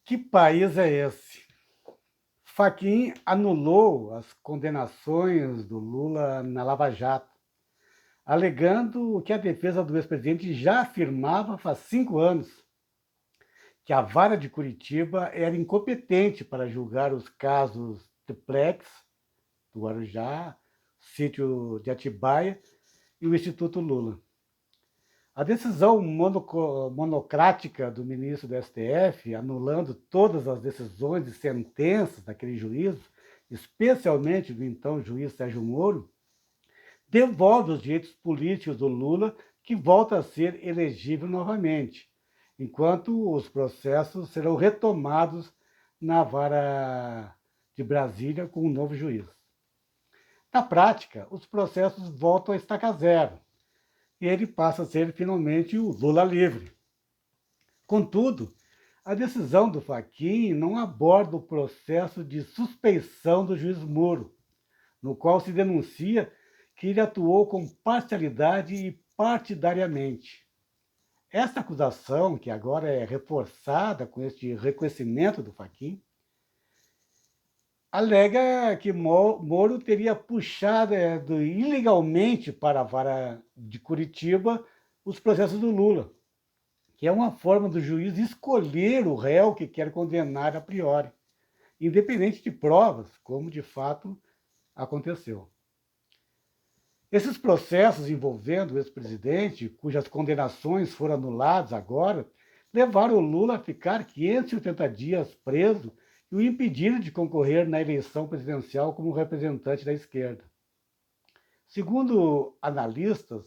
Que país é esse? Fachin anulou as condenações do Lula na Lava Jato, alegando o que a defesa do ex-presidente já afirmava faz 5 anos, que a vara de Curitiba era incompetente para julgar os casos Triplex, do Guarujá, sítio de Atibaia e o Instituto Lula. A decisão monocrática do ministro do STF, anulando todas as decisões e sentenças daquele juízo, especialmente do então juiz Sérgio Moro, devolve os direitos políticos do Lula, que volta a ser elegível novamente, enquanto os processos serão retomados na vara de Brasília com um novo juiz. Na prática, os processos voltam a estaca zero, e ele passa a ser finalmente o Lula livre. Contudo, a decisão do Fachin não aborda o processo de suspeição do juiz Moro, no qual se denuncia que ele atuou com parcialidade e partidariamente. Esta acusação, que agora é reforçada com este reconhecimento do Fachin, alega que Moro teria puxado ilegalmente para a vara de Curitiba os processos do Lula, que é uma forma do juiz escolher o réu que quer condenar a priori, independente de provas, como de fato aconteceu. Esses processos envolvendo o ex-presidente, cujas condenações foram anuladas agora, levaram o Lula a ficar 580 dias preso e o impediram de concorrer na eleição presidencial como representante da esquerda. Segundo analistas,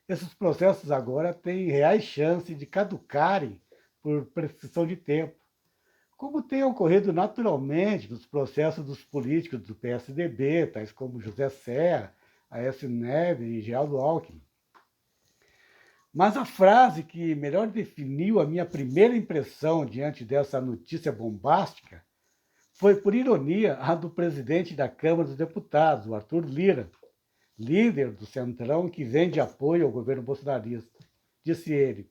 esses processos agora têm reais chances de caducarem por prescrição de tempo, como tem ocorrido naturalmente nos processos dos políticos do PSDB, tais como José Serra, Aécio Neves e Geraldo Alckmin. Mas a frase que melhor definiu a minha primeira impressão diante dessa notícia bombástica foi, por ironia, a do presidente da Câmara dos Deputados, o Arthur Lira, líder do Centrão que vende apoio ao governo bolsonarista. Disse ele: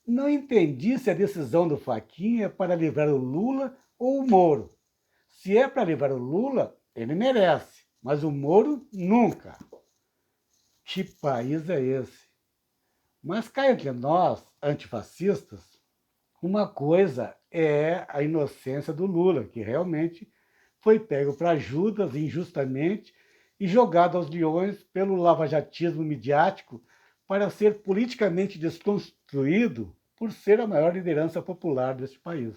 não entendi se a decisão do Fachin é para livrar o Lula ou o Moro. Se é para livrar o Lula, ele merece, mas o Moro nunca. Que país é esse? Mas cá entre nós, antifascistas, uma coisa é a inocência do Lula, que realmente foi pego para Judas injustamente e jogado aos leões pelo lavajatismo midiático para ser politicamente desconstruído por ser a maior liderança popular deste país.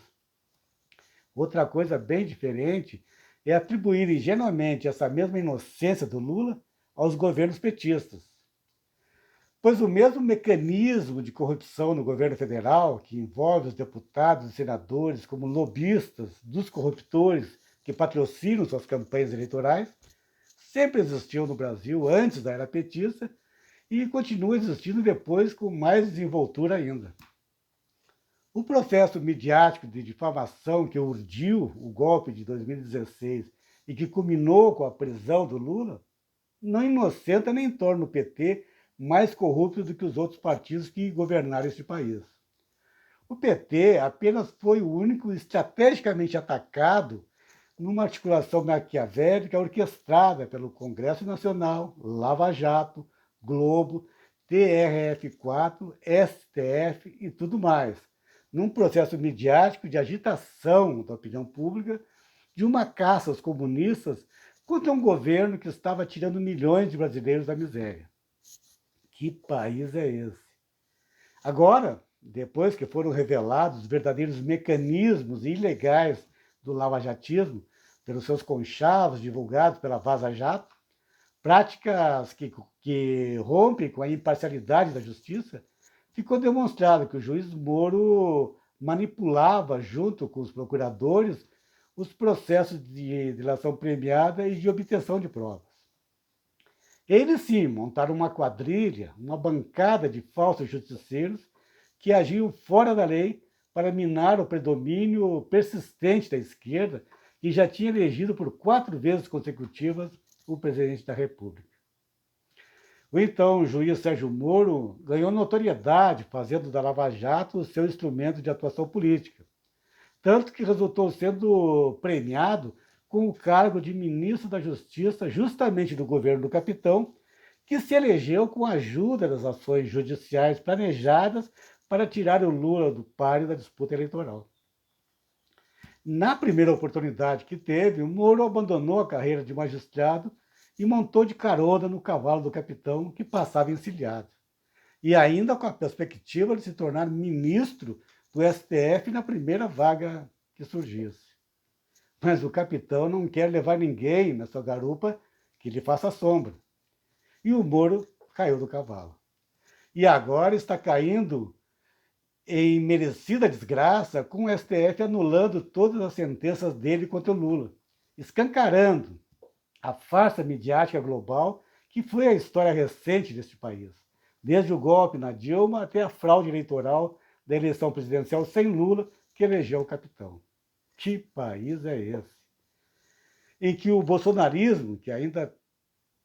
Outra coisa bem diferente é atribuir ingenuamente essa mesma inocência do Lula aos governos petistas. Pois o mesmo mecanismo de corrupção no governo federal, que envolve os deputados e senadores como lobistas dos corruptores que patrocinam suas campanhas eleitorais, sempre existiu no Brasil antes da era petista e continua existindo depois com mais desenvoltura ainda. O processo midiático de difamação que urdiu o golpe de 2016 e que culminou com a prisão do Lula não inocenta nem torna o PT mais corrupto do que os outros partidos que governaram este país. O PT apenas foi o único estrategicamente atacado numa articulação maquiavélica orquestrada pelo Congresso Nacional, Lava Jato, Globo, TRF4, STF e tudo mais, num processo midiático de agitação da opinião pública, de uma caça aos comunistas contra um governo que estava tirando milhões de brasileiros da miséria. Que país é esse? Agora, depois que foram revelados os verdadeiros mecanismos ilegais do lavajatismo, pelos seus conchavos divulgados pela Vaza Jato, práticas que rompem com a imparcialidade da justiça, ficou demonstrado que o juiz Moro manipulava, junto com os procuradores, os processos de delação premiada e de obtenção de provas. Eles sim montaram uma quadrilha, uma bancada de falsos justiceiros que agiam fora da lei para minar o predomínio persistente da esquerda, que já tinha elegido por 4 vezes consecutivas o presidente da República. O então juiz Sérgio Moro ganhou notoriedade fazendo da Lava Jato o seu instrumento de atuação política. tanto que resultou sendo premiado com o cargo de ministro da Justiça, justamente do governo do capitão, que se elegeu com a ajuda das ações judiciais planejadas para tirar o Lula do páreo da disputa eleitoral. Na primeira oportunidade que teve, o Moro abandonou a carreira de magistrado e montou de carona no cavalo do capitão, que passava encilhado. E ainda com a perspectiva de se tornar ministro do STF na primeira vaga que surgisse. Mas o capitão não quer levar ninguém na sua garupa que lhe faça sombra. E o Moro caiu do cavalo. E agora está caindo em merecida desgraça, com o STF anulando todas as sentenças dele contra o Lula, escancarando a farsa midiática global que foi a história recente deste país, desde o golpe na Dilma até a fraude eleitoral da eleição presidencial sem Lula, que elegeu o capitão. Que país é esse? Em que o bolsonarismo, que ainda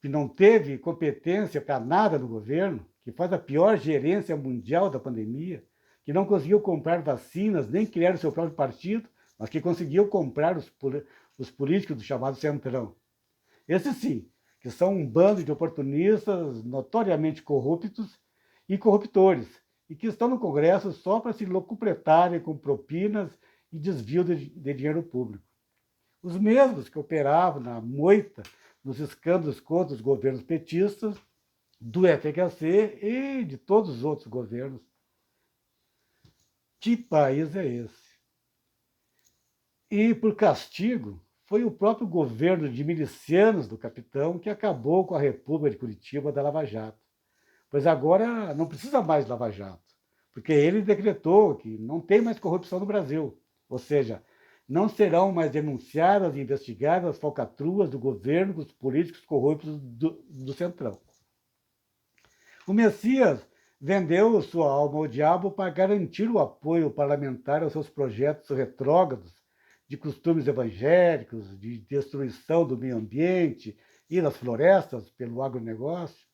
não teve competência para nada no governo, que faz a pior gerência mundial da pandemia, que não conseguiu comprar vacinas, nem criar o seu próprio partido, mas que conseguiu comprar os políticos do chamado Centrão. Esses sim, que são um bando de oportunistas notoriamente corruptos e corruptores, e que estão no Congresso só para se locupletarem com propinas e desvio de dinheiro público. Os mesmos que operavam na moita nos escândalos contra os governos petistas, do FHC e de todos os outros governos. Que país é esse? E, por castigo, foi o próprio governo de milicianos do capitão que acabou com a República de Curitiba da Lava Jato. Pois agora não precisa mais de Lava Jato, porque ele decretou que não tem mais corrupção no Brasil. Ou seja, não serão mais denunciadas e investigadas as falcatruas do governo com os políticos corruptos do Centrão. O Messias vendeu sua alma ao diabo para garantir o apoio parlamentar aos seus projetos retrógrados de costumes evangélicos, de destruição do meio ambiente e das florestas pelo agronegócio,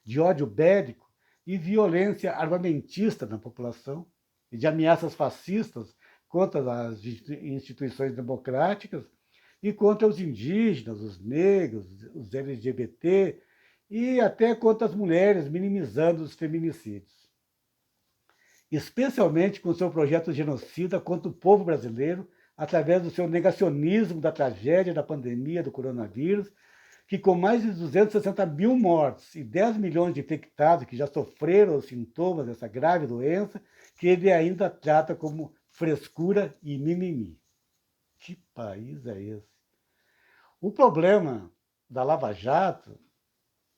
de ódio bélico e violência armamentista na população, e de ameaças fascistas contra as instituições democráticas e contra os indígenas, os negros, os LGBT e até contra as mulheres, minimizando os feminicídios. Especialmente com seu projeto genocida contra o povo brasileiro, através do seu negacionismo da tragédia da pandemia do coronavírus, que com mais de 260 mil mortes e 10 milhões de infectados que já sofreram os sintomas dessa grave doença, que ele ainda trata como frescura e mimimi. Que país é esse? O problema da Lava Jato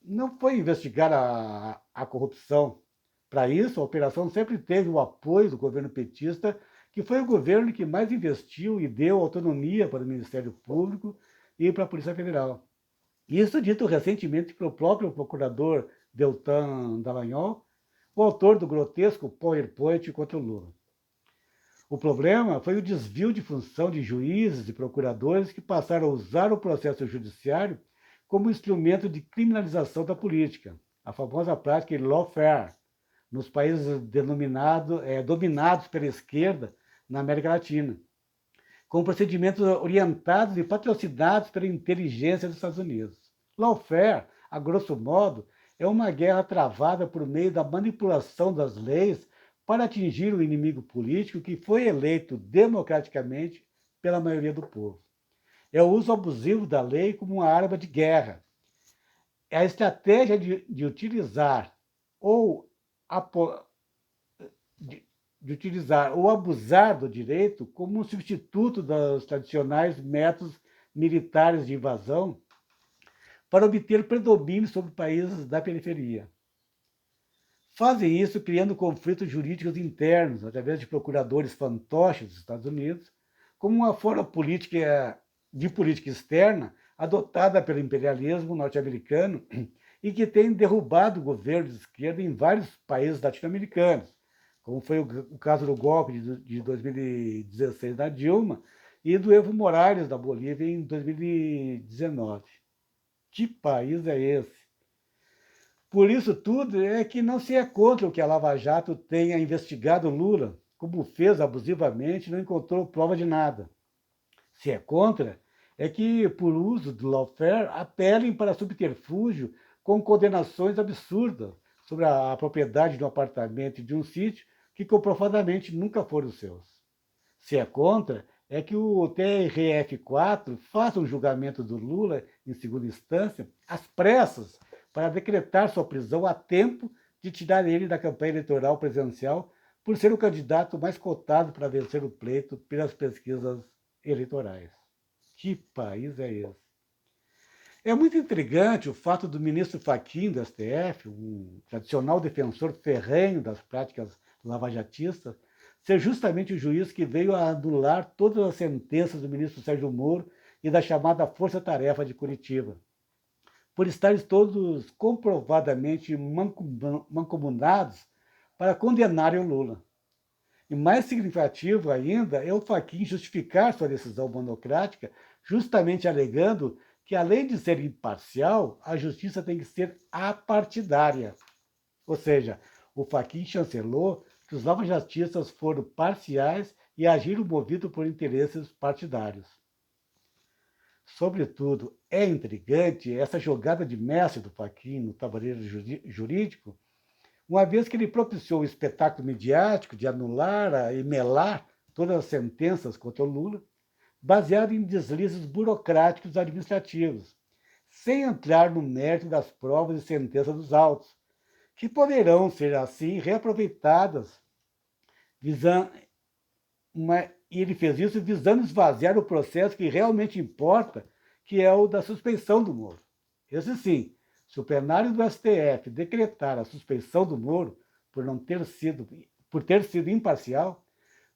não foi investigar a corrupção. Para isso, a operação sempre teve o apoio do governo petista, que foi o governo que mais investiu e deu autonomia para o Ministério Público e para a Polícia Federal. Isso dito recentemente pelo próprio procurador Deltan Dallagnol, o autor do grotesco PowerPoint contra o Lula. O problema foi o desvio de função de juízes e procuradores que passaram a usar o processo judiciário como instrumento de criminalização da política, a famosa prática lawfare, nos países dominados pela esquerda na América Latina, com procedimentos orientados e patrocinados pela inteligência dos Estados Unidos. Lawfare, a grosso modo, é uma guerra travada por meio da manipulação das leis para atingir o inimigo político que foi eleito democraticamente pela maioria do povo. É o uso abusivo da lei como uma arma de guerra. É a estratégia de utilizar ou abusar do direito como um substituto dos tradicionais métodos militares de invasão para obter predomínio sobre países da periferia. Fazem isso criando conflitos jurídicos internos, através de procuradores fantoches dos Estados Unidos, como uma forma de política externa adotada pelo imperialismo norte-americano e que tem derrubado o governo de esquerda em vários países latino-americanos, como foi o caso do golpe de 2016 da Dilma e do Evo Morales da Bolívia em 2019. Que país é esse? Por isso tudo é que não se é contra o que a Lava Jato tenha investigado Lula, como fez abusivamente, não encontrou prova de nada. Se é contra, é que, por uso do lawfare, apelem para subterfúgio com condenações absurdas sobre a propriedade de um apartamento e de um sítio que comprovadamente nunca foram seus. Se é contra, é que o TRF4 faça um julgamento do Lula em segunda instância, às pressas, para decretar sua prisão a tempo de tirar ele da campanha eleitoral presidencial por ser o candidato mais cotado para vencer o pleito pelas pesquisas eleitorais. Que país é esse? É muito intrigante o fato do ministro Fachin do STF, um tradicional defensor ferrenho das práticas lavajatistas, ser justamente o juiz que veio a anular todas as sentenças do ministro Sérgio Moro e da chamada Força Tarefa de Curitiba, por estarem todos comprovadamente mancomunados para condenarem o Lula. E mais significativo ainda é o Fachin justificar sua decisão monocrática, justamente alegando que, além de ser imparcial, a justiça tem que ser apartidária. Ou seja, o Fachin chancelou que os lavajatistas foram parciais e agiram movidos por interesses partidários. Sobretudo, é intrigante essa jogada de mestre do Fachin no tabuleiro jurídico, uma vez que ele propiciou o espetáculo midiático de anular e melar todas as sentenças contra o Lula, baseado em deslizes burocráticos administrativos, sem entrar no mérito das provas e sentenças dos autos, que poderão ser, assim, reaproveitadas, e ele fez isso visando esvaziar o processo que realmente importa, que é o da suspeição do Moro. Esse sim, se o plenário do STF decretar a suspeição do Moro por ter sido imparcial,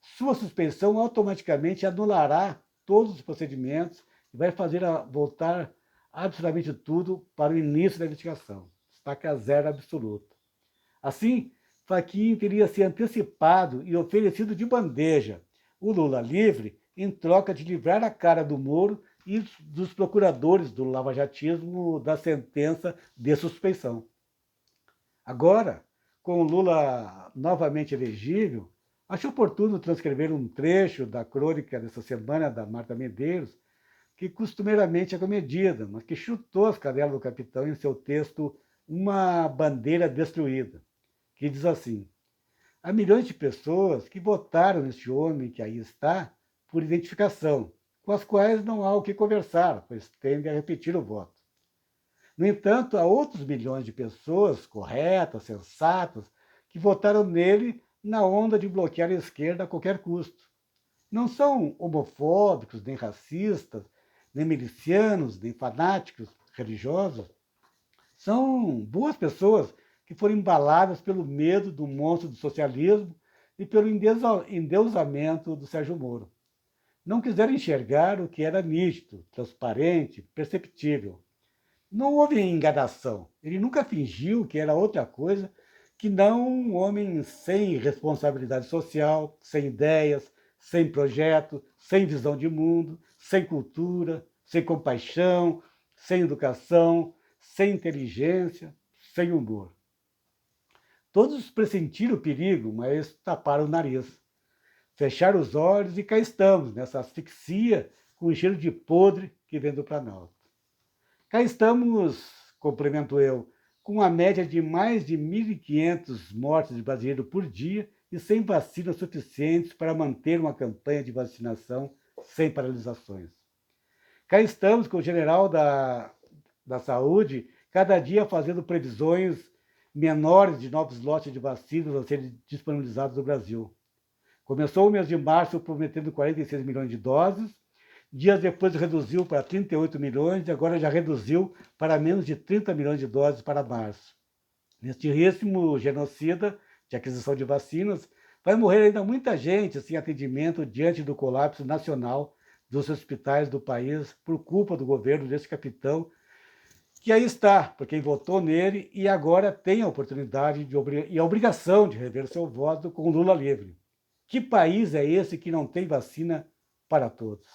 sua suspeição automaticamente anulará todos os procedimentos e vai fazer voltar absolutamente tudo para o início da investigação. Estaca zero absoluto. Assim, Fachin teria se antecipado e oferecido de bandeja o Lula livre em troca de livrar a cara do Moro e dos procuradores do lavajatismo da sentença de suspeição. Agora, com o Lula novamente elegível, acho oportuno transcrever um trecho da crônica dessa semana da Marta Medeiros, que costumeiramente é comedida, mas que chutou as canelas do capitão em seu texto Uma Bandeira Destruída, que diz assim: há milhões de pessoas que votaram neste homem que aí está por identificação, com as quais não há o que conversar, pois tendem a repetir o voto. No entanto, há outros milhões de pessoas corretas, sensatas, que votaram nele na onda de bloquear a esquerda a qualquer custo. Não são homofóbicos, nem racistas, nem milicianos, nem fanáticos religiosos. São boas pessoas que foram embaladas pelo medo do monstro do socialismo e pelo endeusamento do Sérgio Moro. Não quiseram enxergar o que era nítido, transparente, perceptível. Não houve enganação. Ele nunca fingiu que era outra coisa que não um homem sem responsabilidade social, sem ideias, sem projeto, sem visão de mundo, sem cultura, sem compaixão, sem educação, sem inteligência, sem humor. Todos pressentiram o perigo, mas taparam o nariz. Fecharam os olhos e cá estamos, nessa asfixia com o cheiro de podre que vem do Planalto. Cá estamos, complemento eu, com uma média de mais de 1.500 mortes de brasileiro por dia e sem vacinas suficientes para manter uma campanha de vacinação sem paralisações. Cá estamos com o general da Saúde cada dia fazendo previsões menores de novos lotes de vacinas a serem disponibilizados no Brasil. Começou o mês de março prometendo 46 milhões de doses, dias depois reduziu para 38 milhões e agora já reduziu para menos de 30 milhões de doses para março. Neste ritmo genocida de aquisição de vacinas, vai morrer ainda muita gente sem atendimento diante do colapso nacional dos hospitais do país por culpa do governo desse capitão, que aí está, por quem votou nele e agora tem a oportunidade e a obrigação de rever seu voto com Lula livre. Que país é esse que não tem vacina para todos?